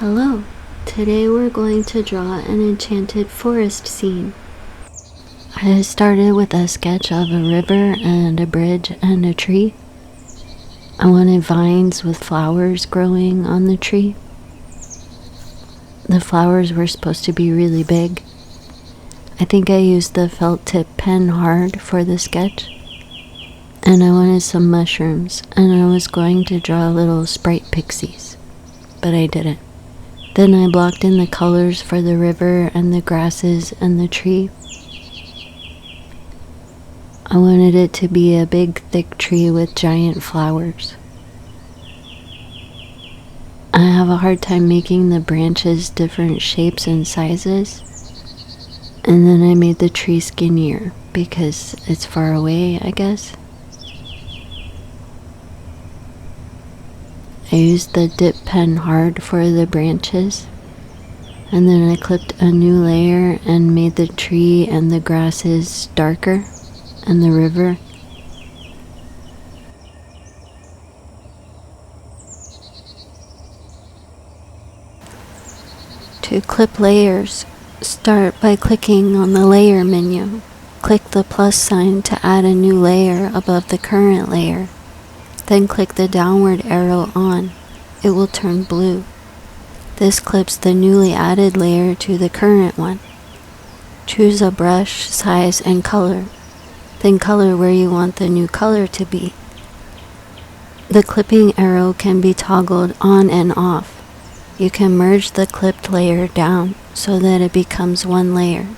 Hello, today we're going to draw an enchanted forest scene. I started with a sketch of a river and a bridge and a tree. I wanted vines with flowers growing on the tree. The flowers were supposed to be really big. I think I used the felt tip pen hard for the sketch. And I wanted some mushrooms, and I was going to draw little sprite pixies, but I didn't. Then I blocked in the colors for the river and the grasses and the tree. I wanted it to be a big, thick tree with giant flowers. I have a hard time making the branches different shapes and sizes. And then I made the tree skinnier because it's far away, I guess. I used the dip pen hard for the branches, and then I clipped a new layer and made the tree and the grasses darker, and the river. To clip layers, start by clicking on the layer menu. Click the plus sign to add a new layer above the current layer. Then click the downward arrow on. It will turn blue. This clips the newly added layer to the current one. Choose a brush, size, and color. Then color where you want the new color to be. The clipping arrow can be toggled on and off. You can merge the clipped layer down so that it becomes one layer.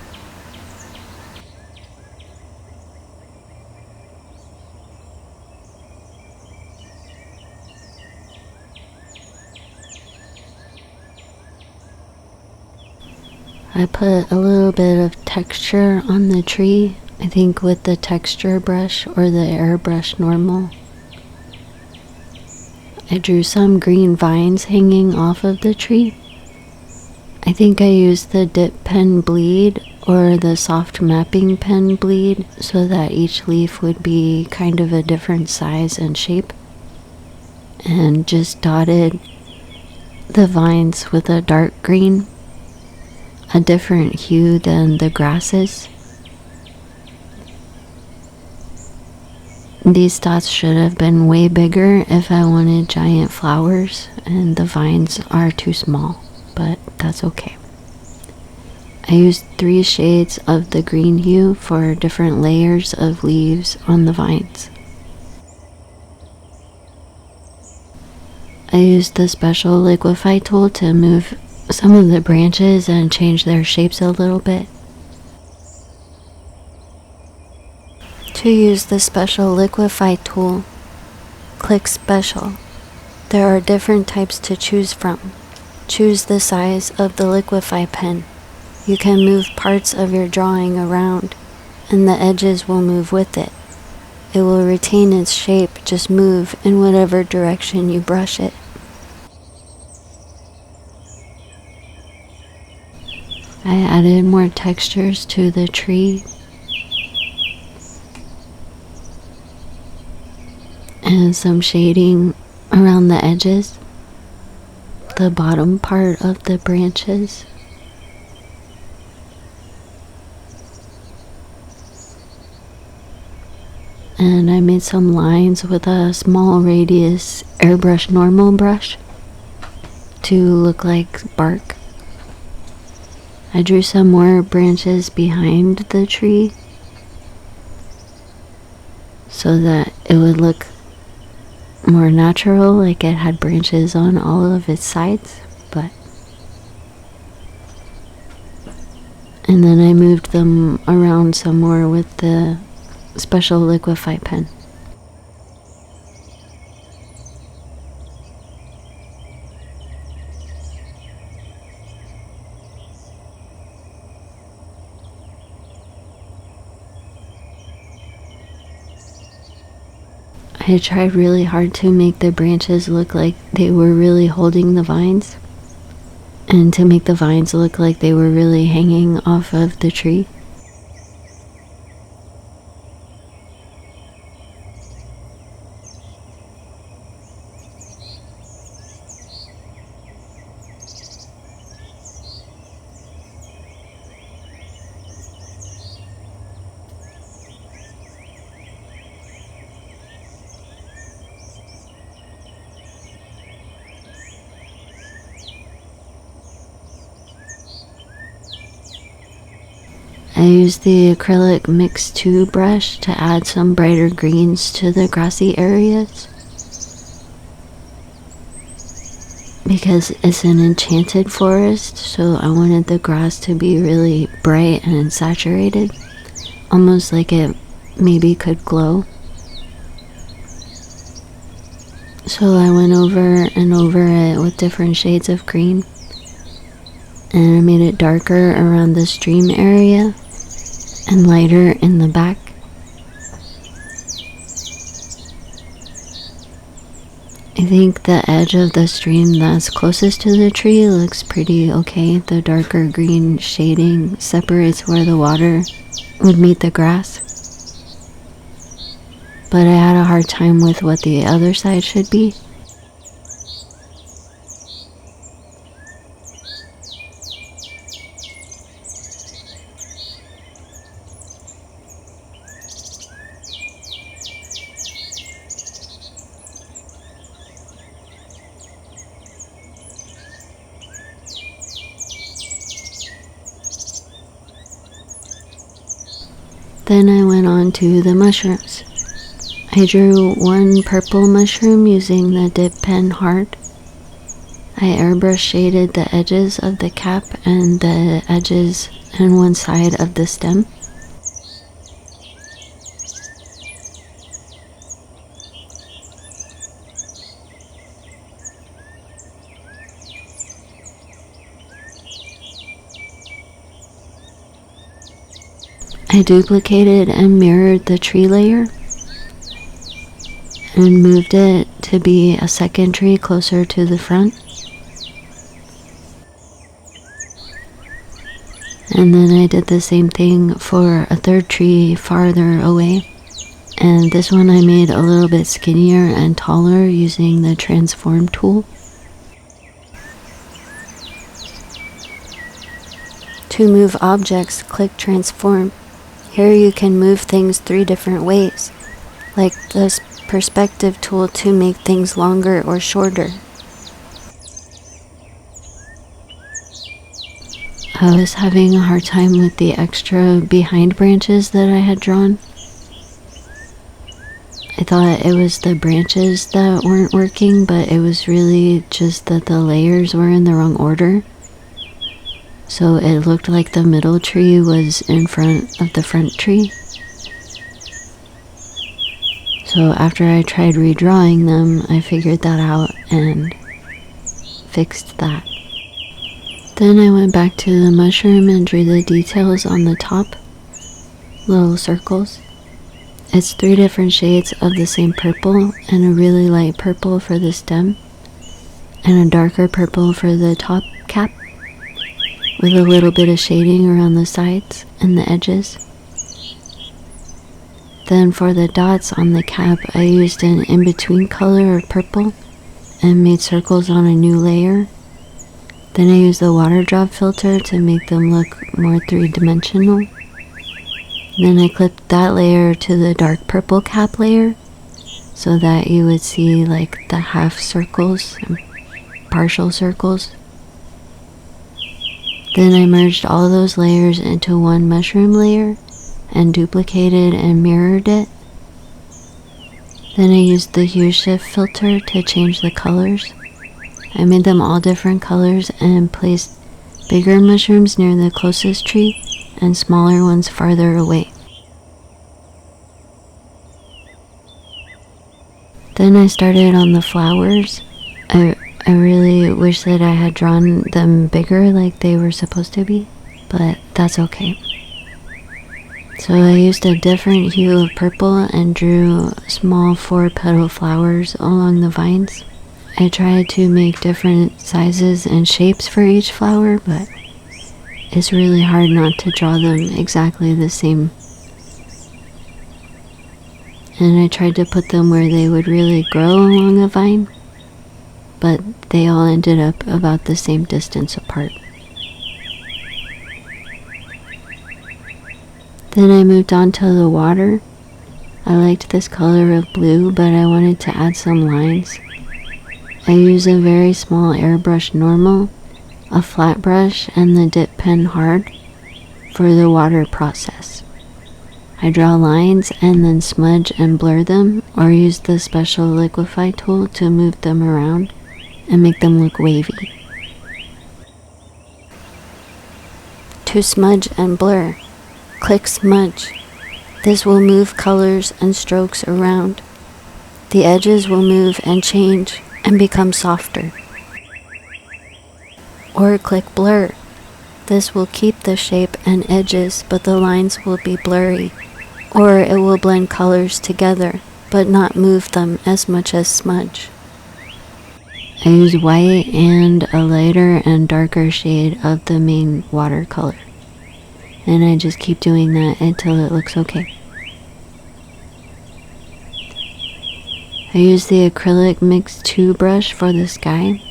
I put a little bit of texture on the tree, I think with the texture brush or the airbrush normal. I drew some green vines hanging off of the tree. I think I used the dip pen bleed or the soft mapping pen bleed so that each leaf would be kind of a different size and shape. And just dotted the vines with a dark green, a different hue than the grasses. These dots should have been way bigger if I wanted giant flowers, and the vines are too small, but that's okay. I used 3 shades of the green hue for different layers of leaves on the vines. I used the special liquify tool to move some of the branches and change their shapes a little bit. To use the special liquify tool, click special. There are different types to choose from. Choose the size of the liquify pen. You can move parts of your drawing around, and the edges will move with it. It will retain its shape, just move in whatever direction you brush it. I added more textures to the tree and some shading around the edges, the bottom part of the branches. And I made some lines with a small radius airbrush normal brush to look like bark. I drew some more branches behind the tree so that it would look more natural, like it had branches on all of its sides, and then I moved them around some more with the special liquify pen. I tried really hard to make the branches look like they were really holding the vines, and to make the vines look like they were really hanging off of the tree. I used the acrylic mix 2 brush to add some brighter greens to the grassy areas. Because it's an enchanted forest, so I wanted the grass to be really bright and saturated, almost like it maybe could glow. So I went over and over it with different shades of green, and I made it darker around the stream area and lighter in the back. I think the edge of the stream that's closest to the tree looks pretty okay. The darker green shading separates where the water would meet the grass. But I had a hard time with what the other side should be. Then I went on to the mushrooms. I drew one purple mushroom using the dip pen hard. I airbrush shaded the edges of the cap and the edges and one side of the stem. I duplicated and mirrored the tree layer and moved it to be a second tree closer to the front. And then I did the same thing for a third tree farther away. And this one I made a little bit skinnier and taller using the transform tool. To move objects, click transform. Here you can move things 3 different ways, like this perspective tool to make things longer or shorter. I was having a hard time with the extra behind branches that I had drawn. I thought it was the branches that weren't working, but it was really just that the layers were in the wrong order. So it looked like the middle tree was in front of the front tree. So after I tried redrawing them, I figured that out and fixed that. Then I went back to the mushroom and drew the details on the top, little circles. It's 3 different shades of the same purple, and a really light purple for the stem, and a darker purple for the top cap, with a little bit of shading around the sides and the edges. Then for the dots on the cap, I used an in-between color of purple and made circles on a new layer. Then I used the water drop filter to make them look more 3-dimensional. Then I clipped that layer to the dark purple cap layer so that you would see like the half circles and partial circles. Then I merged all those layers into one mushroom layer and duplicated and mirrored it. Then I used the hue shift filter to change the colors. I made them all different colors and placed bigger mushrooms near the closest tree and smaller ones farther away. Then I started on the flowers. I really wish that I had drawn them bigger like they were supposed to be, but that's okay. So I used a different hue of purple and drew small 4-petal flowers along the vines. I tried to make different sizes and shapes for each flower, but it's really hard not to draw them exactly the same. And I tried to put them where they would really grow along a vine, but they all ended up about the same distance apart. Then I moved on to the water. I liked this color of blue, but I wanted to add some lines. I used a very small airbrush normal, a flat brush, and the dip pen hard for the water process. I draw lines and then smudge and blur them, or use the special liquify tool to move them around and make them look wavy. To smudge and blur, click smudge. This will move colors and strokes around. The edges will move and change and become softer. Or click blur. This will keep the shape and edges, but the lines will be blurry. Or it will blend colors together, but not move them as much as smudge. I use white and a lighter and darker shade of the main watercolor. And I just keep doing that until it looks okay. I use the acrylic mix 2 brush for the sky.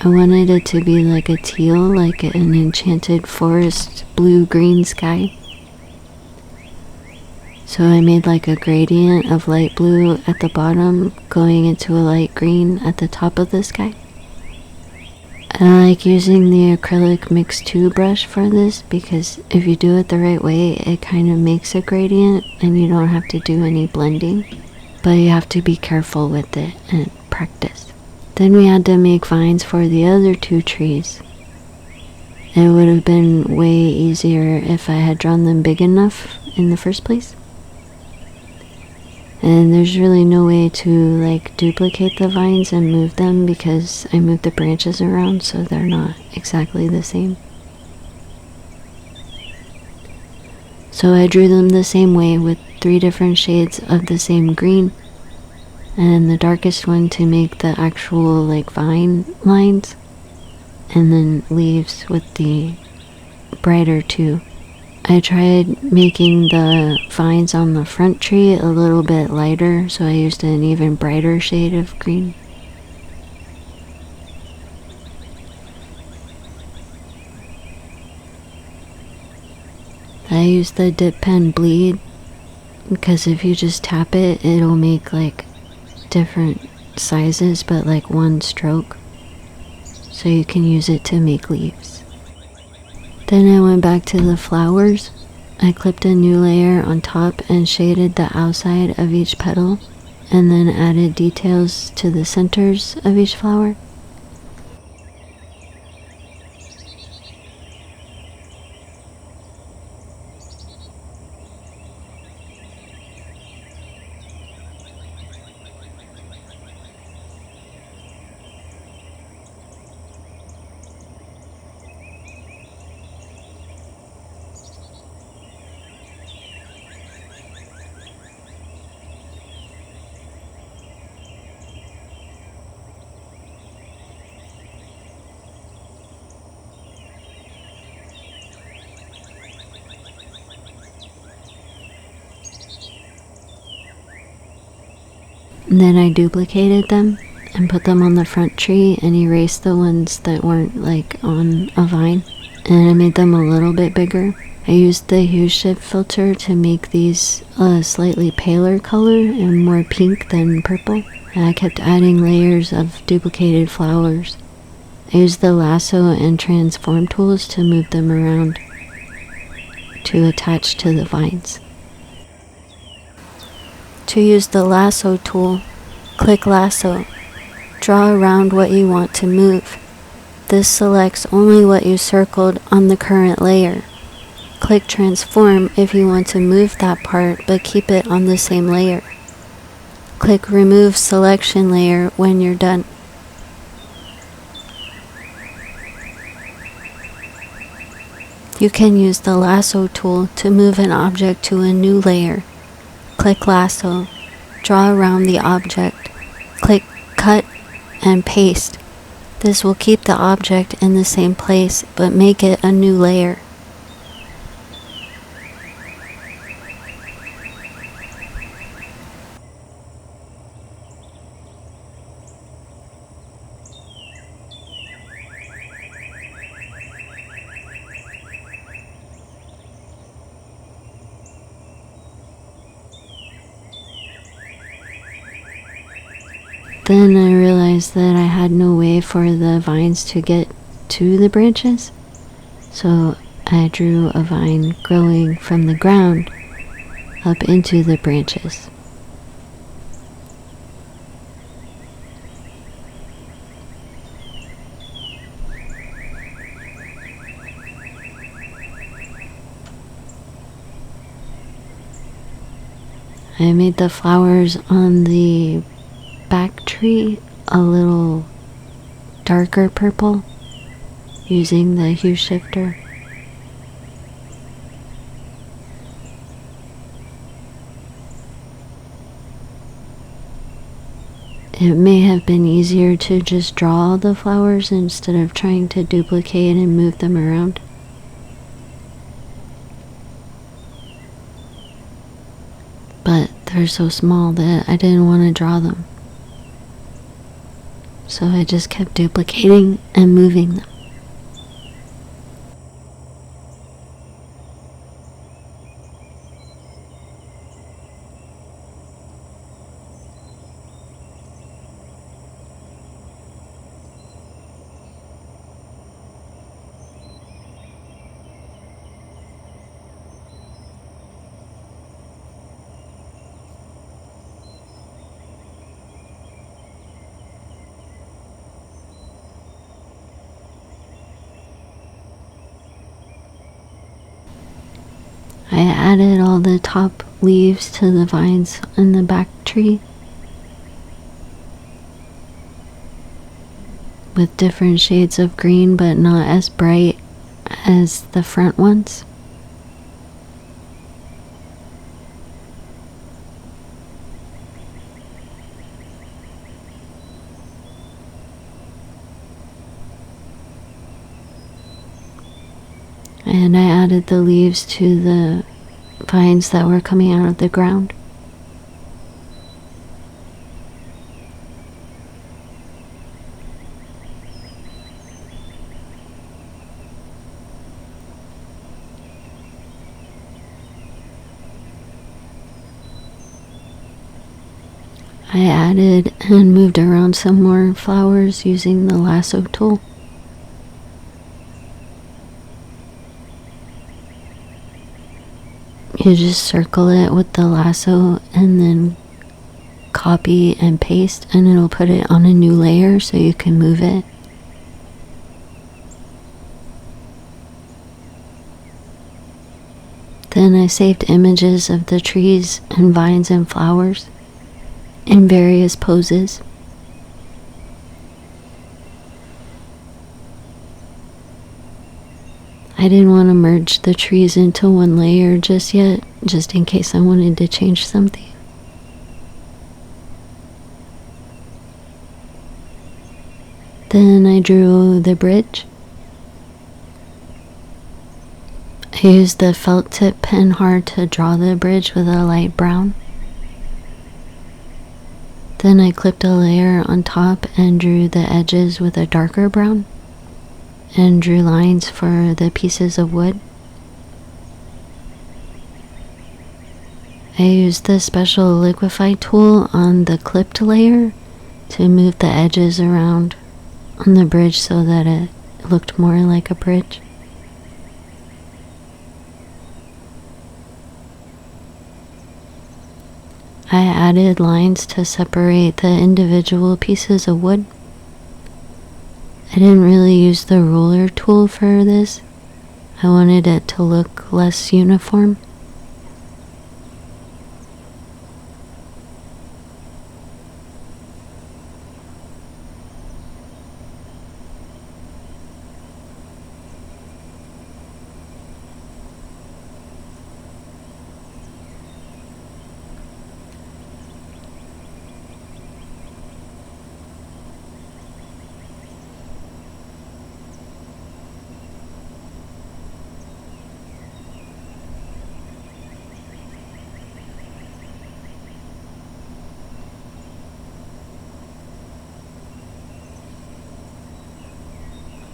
I wanted it to be like a teal, like an Enchanted Forest blue-green sky. So I made like a gradient of light blue at the bottom, going into a light green at the top of the sky. I like using the acrylic mix 2 brush for this because if you do it the right way, it kind of makes a gradient and you don't have to do any blending. But you have to be careful with it and practice. Then we had to make vines for the other 2 trees. It would have been way easier if I had drawn them big enough in the first place. And there's really no way to like duplicate the vines and move them because I moved the branches around so they're not exactly the same. So I drew them the same way with 3 different shades of the same green, and the darkest one to make the actual like vine lines, and then leaves with the brighter 2. I tried making the vines on the front tree a little bit lighter, so I used an even brighter shade of green. I used the dip pen bleed because if you just tap it, it'll make like different sizes but like one stroke, so you can use it to make leaves. Then I went back to the flowers. I clipped a new layer on top and shaded the outside of each petal, and then added details to the centers of each flower. And then I duplicated them and put them on the front tree and erased the ones that weren't like on a vine. And I made them a little bit bigger. I used the hue shift filter to make these a slightly paler color and more pink than purple. And I kept adding layers of duplicated flowers. I used the lasso and transform tools to move them around to attach to the vines. To use the lasso tool, click lasso. Draw around what you want to move. This selects only what you circled on the current layer. Click transform if you want to move that part but keep it on the same layer. Click remove selection layer when you're done. You can use the lasso tool to move an object to a new layer. Click lasso, draw around the object, click cut and paste. This will keep the object in the same place but make it a new layer. Then I realized that I had no way for the vines to get to the branches, so I drew a vine growing from the ground up into the branches. I made the flowers on the back tree a little darker purple using the hue shifter. It may have been easier to just draw all the flowers instead of trying to duplicate and move them around. But they're so small that I didn't want to draw them. So I just kept duplicating and moving them. I added all the top leaves to the vines in the back tree with different shades of green, but not as bright as the front ones. And I added the leaves to the vines that were coming out of the ground. I added and moved around some more flowers using the lasso tool. You just circle it with the lasso and then copy and paste, and it'll put it on a new layer so you can move it. Then I saved images of the trees and vines and flowers in various poses. I didn't want to merge the trees into one layer just yet, just in case I wanted to change something. Then I drew the bridge. I used the felt tip pen hard to draw the bridge with a light brown. Then I clipped a layer on top and drew the edges with a darker brown, and drew lines for the pieces of wood. I used the special liquify tool on the clipped layer to move the edges around on the bridge so that it looked more like a bridge. I added lines to separate the individual pieces of wood. I didn't really use the ruler tool for this. I wanted it to look less uniform.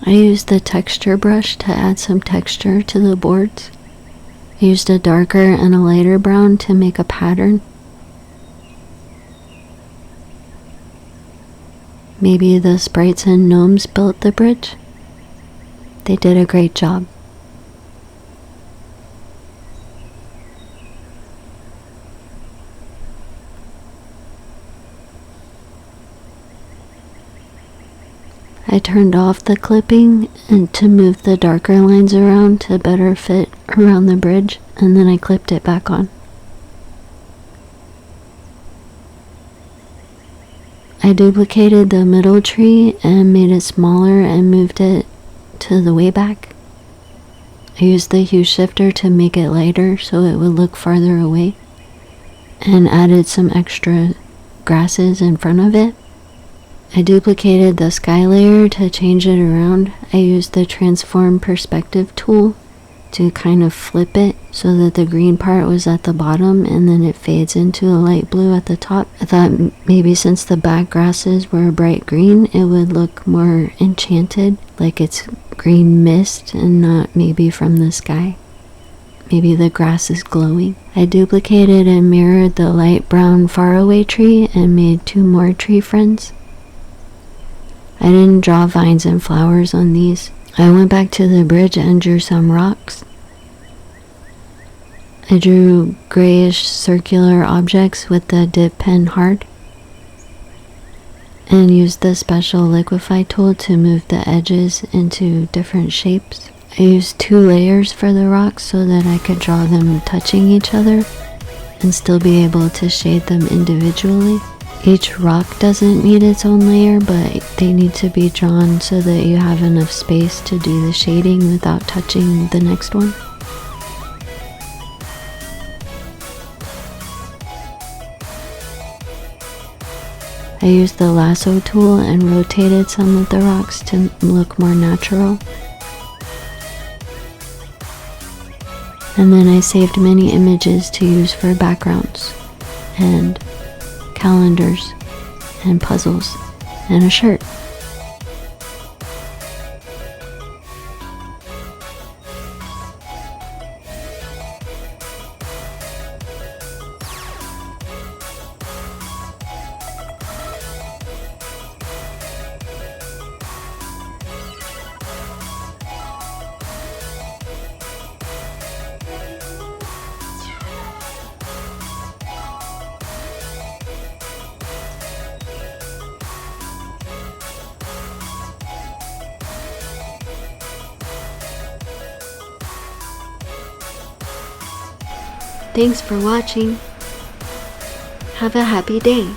I used the texture brush to add some texture to the boards. I used a darker and a lighter brown to make a pattern. Maybe the sprites and gnomes built the bridge. They did a great job. I turned off the clipping and to move the darker lines around to better fit around the bridge, and then I clipped it back on. I duplicated the middle tree and made it smaller and moved it to the way back. I used the hue shifter to make it lighter so it would look farther away, and added some extra grasses in front of it. I duplicated the sky layer to change it around. I used the transform perspective tool to kind of flip it so that the green part was at the bottom and then it fades into a light blue at the top. I thought maybe since the back grasses were bright green, it would look more enchanted, like it's green mist and not maybe from the sky. Maybe the grass is glowing. I duplicated and mirrored the light brown faraway tree and made 2 more tree friends. I didn't draw vines and flowers on these. I went back to the bridge and drew some rocks. I drew grayish circular objects with the dip pen hard and used the special liquify tool to move the edges into different shapes. I used 2 layers for the rocks so that I could draw them touching each other and still be able to shade them individually. Each rock doesn't need its own layer, but they need to be drawn so that you have enough space to do the shading without touching the next one. I used the lasso tool and rotated some of the rocks to look more natural. And then I saved many images to use for backgrounds and calendars and puzzles and a shirt. Thanks for watching. Have a happy day.